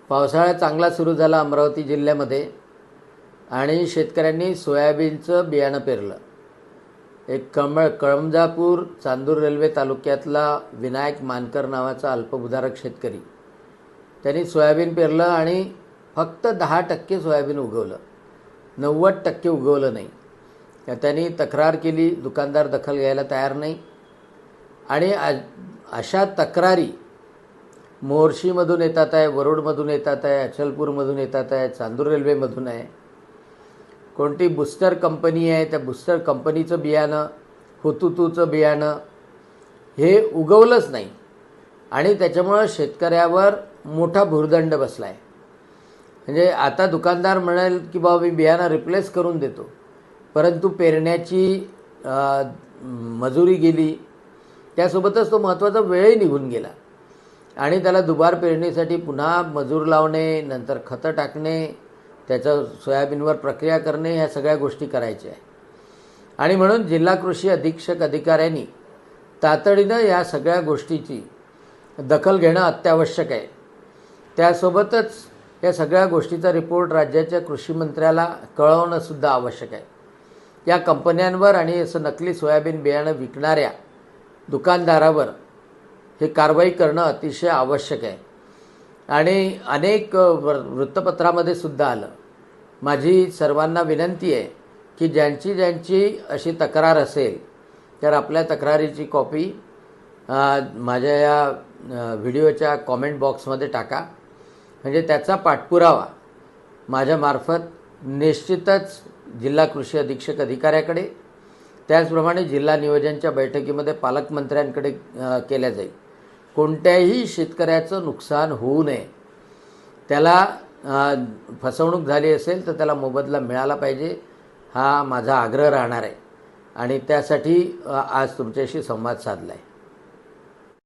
पावसाळा चांगला सुरू झाला अमरावती जिल्ह्यामध्ये आणि शेतकऱ्यांनी सोयाबीनचं बियाणं पेरलं. एक कळमजापूर चांदूर रेल्वे तालुक्यातला विनायक मानकर नावाचा अल्पभूधारक शेतकरी, त्यांनी सोयाबीन पेरलं आणि फक्त 10% सोयाबीन उगवलं, 90% उगवलं नाही. त्यांनी तक्रार केली, दुकानदार दखल घ्यायला तयार नाही. आणि अशा तक्रारी मोर्शीमधून येतात आहे, वरुडमधून येतात आहे, अचलपूरमधून येतात आहे, चांदूर रेल्वेमधून आहे. कोणती बूस्टर कंपनी आहे, त्या बूस्टर कंपनीचं बियाणं, हुतुतूचं बियाणं हे उगवलंच नाही आणि त्याच्यामुळं शेतकऱ्यावर मोठा भुर्दंड बसला आहे. म्हणजे आता दुकानदार म्हणाल की बाबा मी बियाणं रिप्लेस करून देतो, परंतु पेरण्याची मजुरी गेली, त्यासोबतच तो महत्त्वाचा वेळही निघून गेला आणि त्याला दुबार पेरणीसाठी पुन्हा मजूर लावणे, नंतर खतं टाकणे, त्याचं सोयाबीनवर प्रक्रिया करणे, ह्या सगळ्या गोष्टी करायच्या आहे. आणि म्हणून जिल्हा कृषी अधीक्षक अधिकाऱ्यांनी तातडीनं या सगळ्या गोष्टीची दखल घेणं अत्यावश्यक आहे. त्यासोबतच या सगळ्या गोष्टीचा रिपोर्ट राज्याच्या कृषी मंत्र्याला कळवणंसुद्धा आवश्यक आहे. या कंपन्यांवर आणि असं नकली सोयाबीन बियाणं विकणाऱ्या दुकानदारावर हे कारवाई करणं अतिशय आवश्यक आहे. आणि अनेक वृत्तपत्रामध्ये सुद्धा आलं. माझी सर्वांना विनंती आहे की ज्यांची अशी तक्रार असेल तर आपल्या तक्रारीची कॉपी माझ्या या व्हिडिओच्या कॉमेंट बॉक्समध्ये टाका. म्हणजे त्याचा पाठपुरावा माझ्यामार्फत निश्चितच जिल्हा कृषी अधीक्षक अधिकाऱ्याकडे, त्याचप्रमाणे जिल्हा नियोजनच्या बैठकीमध्ये पालकमंत्र्यांकडे केल्या जाईल. कोणत्याही शेतकऱ्याचं नुकसान होऊ नये, त्याला फसवणूक झाली असेल तर त्याला मोबदला मिळाला पाहिजे, हा माझा आग्रह राहणार आहे. आणि त्यासाठी आज तुमच्याशी संवाद साधला आहे.